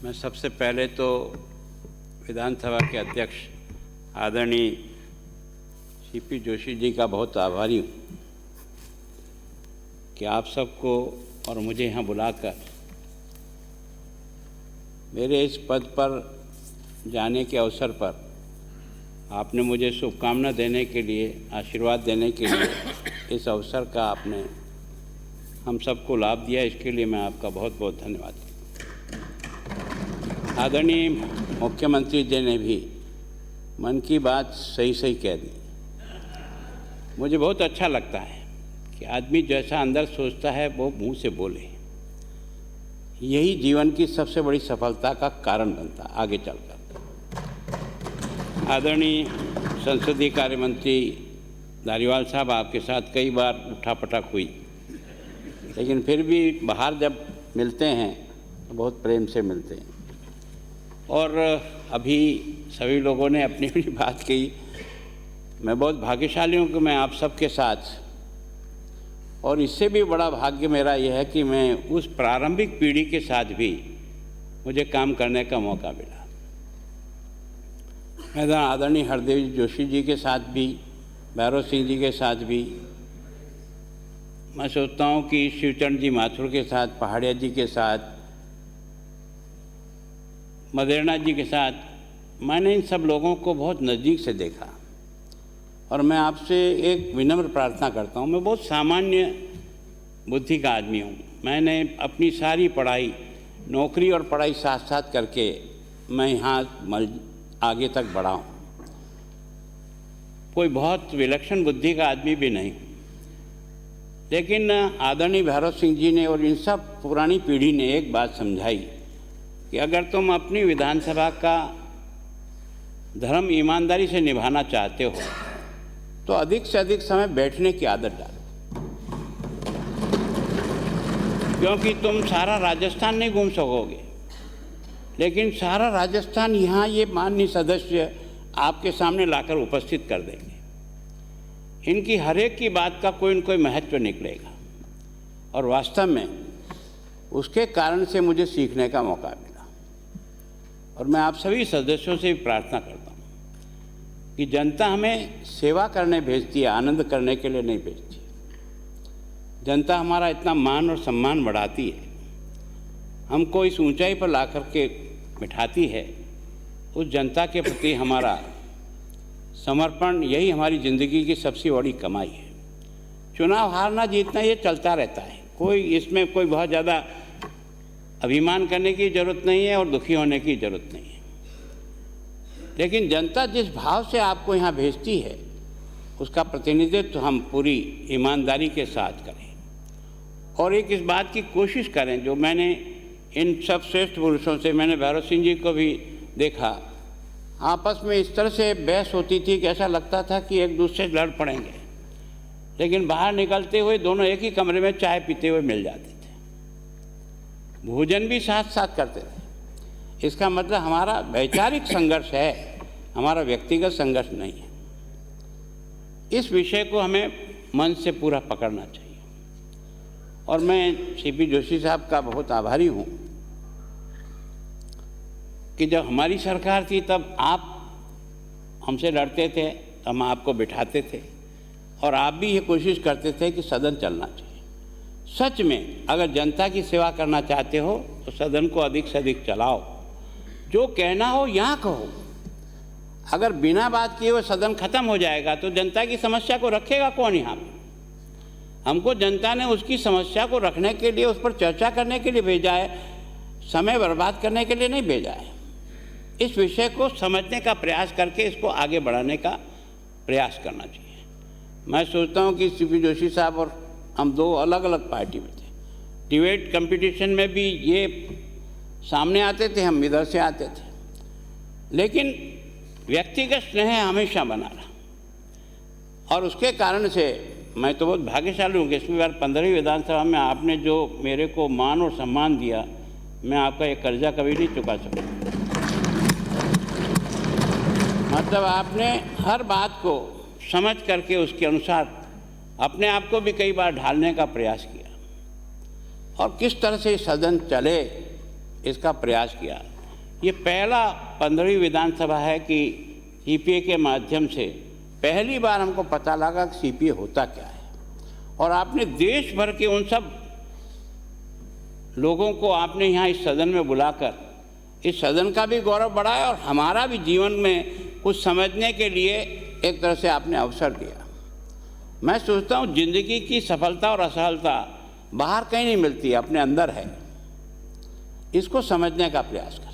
मैं सबसे पहले तो विधानसभा के अध्यक्ष आदरणीय सीपी जोशी जी का बहुत आभारी हूँ कि आप सबको और मुझे यहाँ बुलाकर मेरे इस पद पर जाने के अवसर पर आपने मुझे शुभकामना देने के लिए, आशीर्वाद देने के लिए इस अवसर का आपने हम सबको लाभ दिया। इसके लिए मैं आपका बहुत बहुत धन्यवाद करता हूँ। आदरणीय मुख्यमंत्री जी ने भी मन की बात सही सही कह दी। मुझे बहुत अच्छा लगता है कि आदमी जैसा अंदर सोचता है वो मुंह से बोले। यही जीवन की सबसे बड़ी सफलता का कारण बनता आगे चलकर। आदरणीय संसदीय कार्य मंत्री धारीवाल साहब, आपके साथ कई बार उठापटक हुई, लेकिन फिर भी बाहर जब मिलते हैं तो बहुत प्रेम से मिलते हैं। और अभी सभी लोगों ने अपनी अपनी बात कही। मैं बहुत भाग्यशाली हूँ कि मैं आप सबके साथ, और इससे भी बड़ा भाग्य मेरा यह है कि मैं उस प्रारंभिक पीढ़ी के साथ भी मुझे काम करने का मौका मिला। मैं आदरणीय हरदेव जोशी जी के साथ भी, भैरव सिंह जी के साथ भी, मैं सोचता हूँ कि शिवचरण जी माथुर के साथ, पहाड़िया जी के साथ, मदेरनाथ जी के साथ, मैंने इन सब लोगों को बहुत नज़दीक से देखा। और मैं आपसे एक विनम्र प्रार्थना करता हूँ। मैं बहुत सामान्य बुद्धि का आदमी हूँ। मैंने अपनी सारी पढ़ाई, नौकरी और पढ़ाई साथ साथ करके मैं यहाँ आगे तक बढ़ा हूँ। कोई बहुत विलक्षण बुद्धि का आदमी भी नहीं, लेकिन आदरणीय भैरव सिंह जी ने और इन सब पुरानी पीढ़ी ने एक बात समझाई कि अगर तुम अपनी विधानसभा का धर्म ईमानदारी से निभाना चाहते हो तो अधिक से अधिक समय बैठने की आदत डालो, क्योंकि तुम सारा राजस्थान नहीं घूम सकोगे, लेकिन सारा राजस्थान यहाँ ये माननीय सदस्य आपके सामने लाकर उपस्थित कर देंगे। इनकी हर एक की बात का कोई न कोई महत्व निकलेगा, और वास्तव में उसके कारण से मुझे सीखने का मौका मिला। और मैं आप सभी सदस्यों से भी प्रार्थना करता हूँ कि जनता हमें सेवा करने भेजती है, आनंद करने के लिए नहीं भेजती। जनता हमारा इतना मान और सम्मान बढ़ाती है, हमको इस ऊंचाई पर ला कर के बिठाती है। उस जनता के प्रति हमारा समर्पण, यही हमारी ज़िंदगी की सबसे बड़ी कमाई है। चुनाव हारना जीतना ये चलता रहता है, कोई इसमें कोई बहुत ज़्यादा अभिमान करने की ज़रूरत नहीं है और दुखी होने की ज़रूरत नहीं है। लेकिन जनता जिस भाव से आपको यहाँ भेजती है उसका प्रतिनिधित्व हम पूरी ईमानदारी के साथ करें, और एक इस बात की कोशिश करें, जो मैंने इन सब श्रेष्ठ पुरुषों से, मैंने भैरव सिंह जी को भी देखा, आपस में इस तरह से बहस होती थी कि ऐसा लगता था कि एक दूसरे से लड़ पड़ेंगे, लेकिन बाहर निकलते हुए दोनों एक ही कमरे में चाय पीते हुए मिल जाते थे, भोजन भी साथ साथ करते थे। इसका मतलब हमारा वैचारिक संघर्ष है, हमारा व्यक्तिगत संघर्ष नहीं है। इस विषय को हमें मन से पूरा पकड़ना चाहिए। और मैं सीपी जोशी साहब का बहुत आभारी हूँ कि जब हमारी सरकार थी तब आप हमसे लड़ते थे, हम आपको बिठाते थे, और आप भी ये कोशिश करते थे कि सदन चलना चाहिए। सच में अगर जनता की सेवा करना चाहते हो तो सदन को अधिक से अधिक चलाओ, जो कहना हो यहाँ कहो। अगर बिना बात किए हुए सदन खत्म हो जाएगा तो जनता की समस्या को रखेगा कौन यहाँ पर? हमको जनता ने उसकी समस्या को रखने के लिए, उस पर चर्चा करने के लिए भेजा है, समय बर्बाद करने के लिए नहीं भेजा है। इस विषय को समझने का प्रयास करके इसको आगे बढ़ाने का प्रयास करना चाहिए। मैं सोचता हूँ कि सीपी जोशी साहब और हम दो अलग अलग पार्टी में थे। डिबेट कंपटीशन में भी ये सामने आते थे, हम इधर से आते थे, लेकिन व्यक्तिगत स्नेह हमेशा बना रहा, और उसके कारण से मैं तो बहुत भाग्यशाली हूँ कि इसमें बार 15वीं विधानसभा में आपने जो मेरे को मान और सम्मान दिया, मैं आपका ये कर्जा कभी नहीं चुका सकता। मतलब आपने हर बात को समझ करके उसके अनुसार अपने आप को भी कई बार ढालने का प्रयास किया, और किस तरह से सदन चले इसका प्रयास किया। ये पहला 15वीं विधानसभा है कि सीपीए के माध्यम से पहली बार हमको पता लगा कि सीपीए होता क्या है। और आपने देश भर के उन सब लोगों को आपने यहाँ इस सदन में बुलाकर इस सदन का भी गौरव बढ़ाया और हमारा भी जीवन में कुछ समझने के लिए एक तरह से आपने अवसर दिया। मैं सोचता हूँ जिंदगी की सफलता और असफलता बाहर कहीं नहीं मिलती, अपने अंदर है। इसको समझने का प्रयास करें।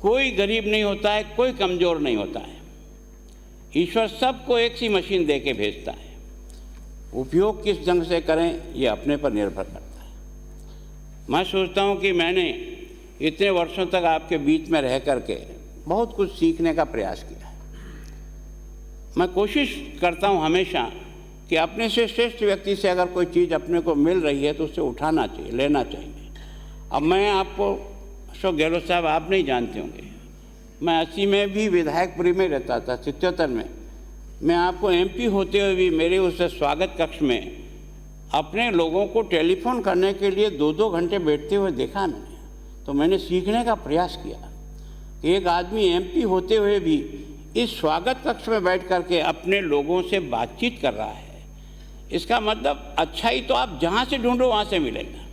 कोई गरीब नहीं होता है, कोई कमज़ोर नहीं होता है। ईश्वर सबको एक सी मशीन दे के भेजता है। उपयोग किस ढंग से करें ये अपने पर निर्भर करता है। मैं सोचता हूँ कि मैंने इतने वर्षों तक आपके बीच में रह करके बहुत कुछ सीखने का प्रयास किया है। मैं कोशिश करता हूँ हमेशा कि अपने से श्रेष्ठ व्यक्ति से अगर कोई चीज़ अपने को मिल रही है तो उससे उठाना चाहिए, लेना चाहिए। अब मैं आपको अशोक गहलोत साहब आप नहीं जानते होंगे, मैं 80 में भी विधायकपुरी में रहता था, 77 में। मैं आपको एमपी होते हुए भी मेरे उस स्वागत कक्ष में अपने लोगों को टेलीफोन करने के लिए 2-2 घंटे बैठते हुए देखा मैंने। तो मैंने सीखने का प्रयास किया कि एक आदमी एमपी होते हुए भी इस स्वागत कक्ष में बैठ करके अपने लोगों से बातचीत कर रहा है। इसका मतलब अच्छाई तो आप जहाँ से ढूंढो वहाँ से मिलेगा।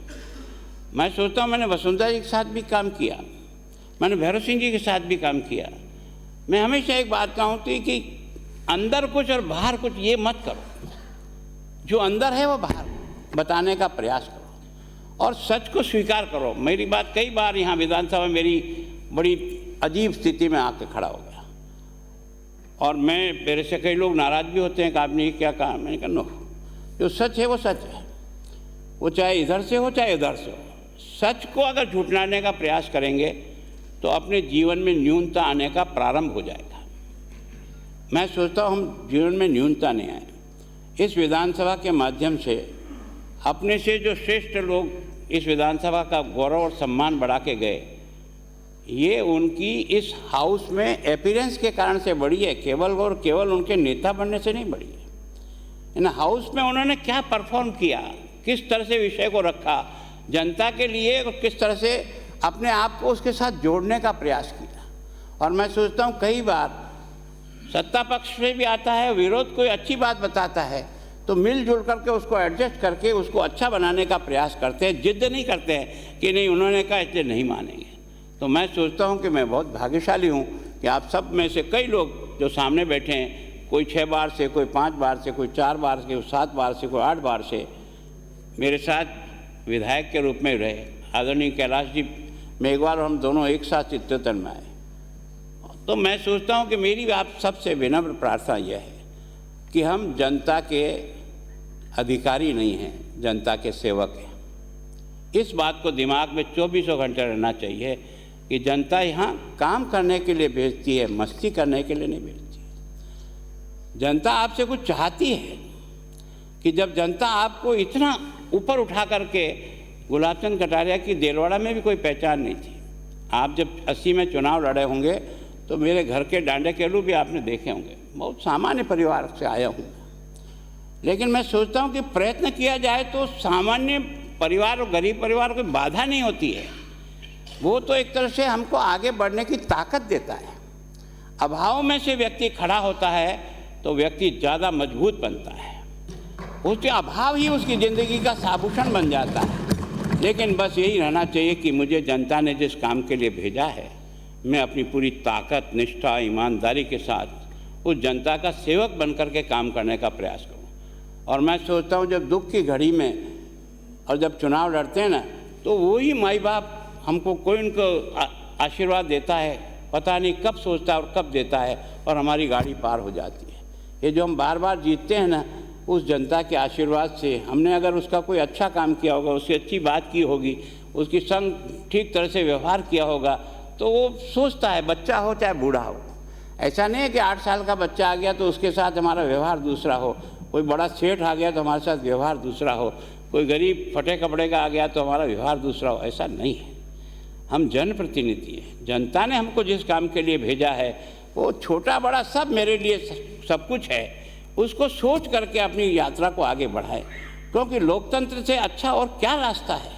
मैं सोचता हूँ मैंने वसुंधरा जी के साथ भी काम किया, मैंने भैरव सिंह जी के साथ भी काम किया। मैं हमेशा एक बात कहूँगी कि अंदर कुछ और बाहर कुछ ये मत करो, जो अंदर है वो बाहर बताने का प्रयास करो और सच को स्वीकार करो। मेरी बात कई बार यहाँ विधानसभा में मेरी बड़ी अजीब स्थिति में आके खड़ा हो गया और मेरे से कई लोग नाराज़ भी होते हैं कि आपने ये क्या कहा। मैंने कहा नो, जो सच है वो सच है, वो चाहे इधर से हो चाहे उधर से हो। सच को अगर झुठलाने का प्रयास करेंगे तो अपने जीवन में न्यूनता आने का प्रारंभ हो जाएगा। मैं सोचता हूँ हम जीवन में न्यूनता नहीं आए। इस विधानसभा के माध्यम से अपने से जो श्रेष्ठ लोग इस विधानसभा का गौरव और सम्मान बढ़ा के गए, ये उनकी इस हाउस में अपीयरेंस के कारण से बढ़ी है, केवल उनके नेता बनने से नहीं बढ़ी है। इन हाउस में उन्होंने क्या परफॉर्म किया, किस तरह से विषय को रखा जनता के लिए और किस तरह से अपने आप को उसके साथ जोड़ने का प्रयास किया। और मैं सोचता हूँ कई बार सत्ता पक्ष से भी आता है, विरोध कोई अच्छी बात बताता है तो मिलजुल करके उसको एडजस्ट करके उसको अच्छा बनाने का प्रयास करते हैं। जिद नहीं करते हैं कि नहीं उन्होंने कहा इसलिए नहीं मानेंगे। तो मैं सोचता हूँ कि मैं बहुत भाग्यशाली हूँ कि आप सब में से कई लोग जो सामने बैठे हैं, कोई 6 बार से, कोई 5 बार से, कोई 4 बार से, कोई 7 बार से, कोई 8 बार से मेरे साथ विधायक के रूप में रहे। आदरणीय कैलाश जी मेघवाल और हम दोनों एक साथ चित्तौड़गढ़ में आए। तो मैं सोचता हूँ कि मेरी आप सबसे विनम्र प्रार्थना यह है कि हम जनता के अधिकारी नहीं हैं, जनता के सेवक हैं। इस बात को दिमाग में 24 घंटे रहना चाहिए कि जनता यहाँ काम करने के लिए भेजती है, मस्ती करने के लिए नहीं भेजती है। जनता आपसे कुछ चाहती है कि जब जनता आपको इतना ऊपर उठा करके, गुलाबचंद कटारिया की देलवाड़ा में भी कोई पहचान नहीं थी। आप जब 80 में चुनाव लड़े होंगे तो मेरे घर के डांडे केलू भी आपने देखे होंगे। बहुत सामान्य परिवार से आया हूँ, लेकिन मैं सोचता हूँ कि प्रयत्न किया जाए तो सामान्य परिवार और गरीब परिवार को बाधा नहीं होती है। वो तो एक तरह से हमको आगे बढ़ने की ताकत देता है। अभाव में से व्यक्ति खड़ा होता है तो व्यक्ति ज़्यादा मजबूत बनता है। उसके अभाव ही उसकी ज़िंदगी का आभूषण बन जाता है। लेकिन बस यही रहना चाहिए कि मुझे जनता ने जिस काम के लिए भेजा है, मैं अपनी पूरी ताकत, निष्ठा, ईमानदारी के साथ उस जनता का सेवक बनकर के काम करने का प्रयास करूं। और मैं सोचता हूं जब दुख की घड़ी में और जब चुनाव लड़ते हैं ना, तो वही माई बाप हमको कोई उनको आशीर्वाद देता है, पता नहीं कब सोचता है और कब देता है, और हमारी गाड़ी पार हो जाती है। ये जो हम बार बार जीतते हैं ना, उस जनता के आशीर्वाद से। हमने अगर उसका कोई अच्छा काम किया होगा, उसकी अच्छी बात की होगी, उसकी संग ठीक तरह से व्यवहार किया होगा, तो वो सोचता है, बच्चा हो चाहे बूढ़ा हो। ऐसा नहीं है कि 8 साल का बच्चा आ गया तो उसके साथ हमारा व्यवहार दूसरा हो, कोई बड़ा सेठ आ गया तो हमारे साथ व्यवहार दूसरा हो, कोई गरीब फटे कपड़े का आ गया तो हमारा व्यवहार दूसरा हो। ऐसा नहीं है। हम जनप्रतिनिधि हैं। जनता ने हमको जिस काम के लिए भेजा है वो छोटा बड़ा सब मेरे लिए सब कुछ है। उसको सोच करके अपनी यात्रा को आगे बढ़ाए, क्योंकि लोकतंत्र से अच्छा और क्या रास्ता है।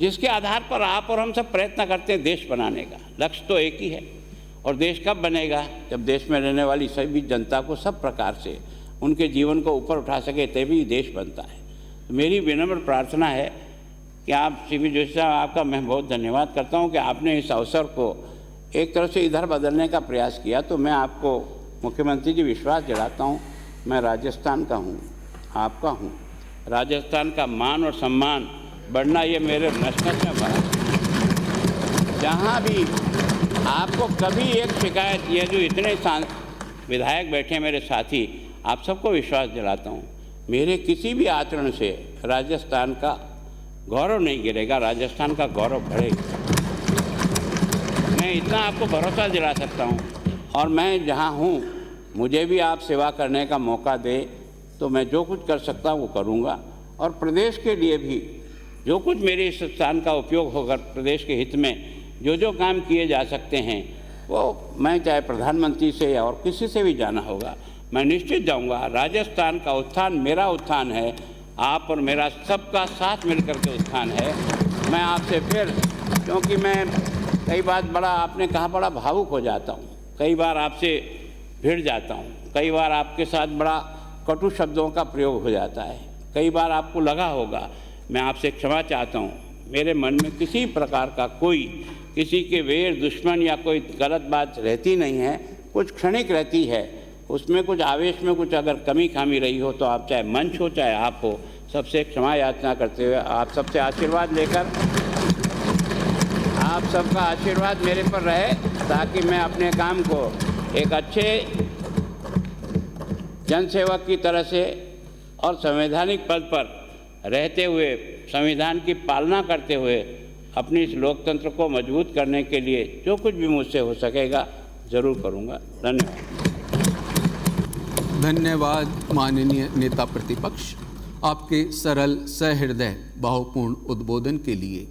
जिसके आधार पर आप और हम सब प्रयत्न करते हैं देश बनाने का। लक्ष्य तो एक ही है। और देश कब बनेगा? जब देश में रहने वाली सभी जनता को सब प्रकार से उनके जीवन को ऊपर उठा सके, तभी देश बनता है। तो मेरी विनम्र प्रार्थना है कि आप सीपी जोशी साहब, आपका मैं बहुत धन्यवाद करता हूं कि आपने इस अवसर को एक तरह से इधर बदलने का प्रयास किया। तो मैं आपको मुख्यमंत्री जी विश्वास दिलाता हूं, मैं राजस्थान का हूं, आपका हूं। राजस्थान का मान और सम्मान बढ़ना ये मेरे नस में भरा। जहाँ भी आपको कभी एक शिकायत, ये जो इतने विधायक बैठे हैं मेरे साथी, आप सबको विश्वास दिलाता हूँ, मेरे किसी भी आचरण से राजस्थान का गौरव नहीं गिरेगा, राजस्थान का गौरव बढ़ेगा। मैं इतना आपको भरोसा दिला सकता हूँ। और मैं जहाँ हूँ, मुझे भी आप सेवा करने का मौका दे तो मैं जो कुछ कर सकता हूँ वो करूँगा। और प्रदेश के लिए भी जो कुछ मेरे इस स्थान का उपयोग होकर प्रदेश के हित में जो काम किए जा सकते हैं, वो मैं चाहे प्रधानमंत्री से या और किसी से भी जाना होगा, मैं निश्चित जाऊंगा। राजस्थान का उत्थान मेरा उत्थान है, आप और मेरा सबका साथ मिलकर के उत्थान है। मैं आपसे फिर, क्योंकि मैं कई बार बड़ा, आपने कहा, बड़ा भावुक हो जाता हूँ, कई बार आपसे भिड़ जाता हूँ, कई बार आपके साथ बड़ा कटु शब्दों का प्रयोग हो जाता है, कई बार आपको लगा होगा। मैं आपसे क्षमा चाहता हूँ। मेरे मन में किसी प्रकार का कोई किसी के वैर दुश्मन या कोई गलत बात रहती नहीं है, कुछ क्षणिक रहती है। उसमें कुछ आवेश में कुछ अगर कमी खामी रही हो तो आप, चाहे मंच हो चाहे आप हो, सबसे क्षमा याचना करते हुए आप सबसे आशीर्वाद लेकर, आप सबका आशीर्वाद मेरे पर रहे ताकि मैं अपने काम को एक अच्छे जनसेवक की तरह से और संवैधानिक पद पर रहते हुए, संविधान की पालना करते हुए अपनी इस लोकतंत्र को मजबूत करने के लिए जो कुछ भी मुझसे हो सकेगा ज़रूर करूँगा। धन्यवाद। धन्यवाद माननीय नेता प्रतिपक्ष, आपके सरल सहृदय भावपूर्ण उद्बोधन के लिए।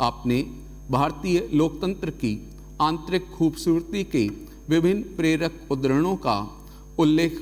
आपने भारतीय लोकतंत्र की आंतरिक खूबसूरती के विभिन्न प्रेरक उद्धरणों का उल्लेख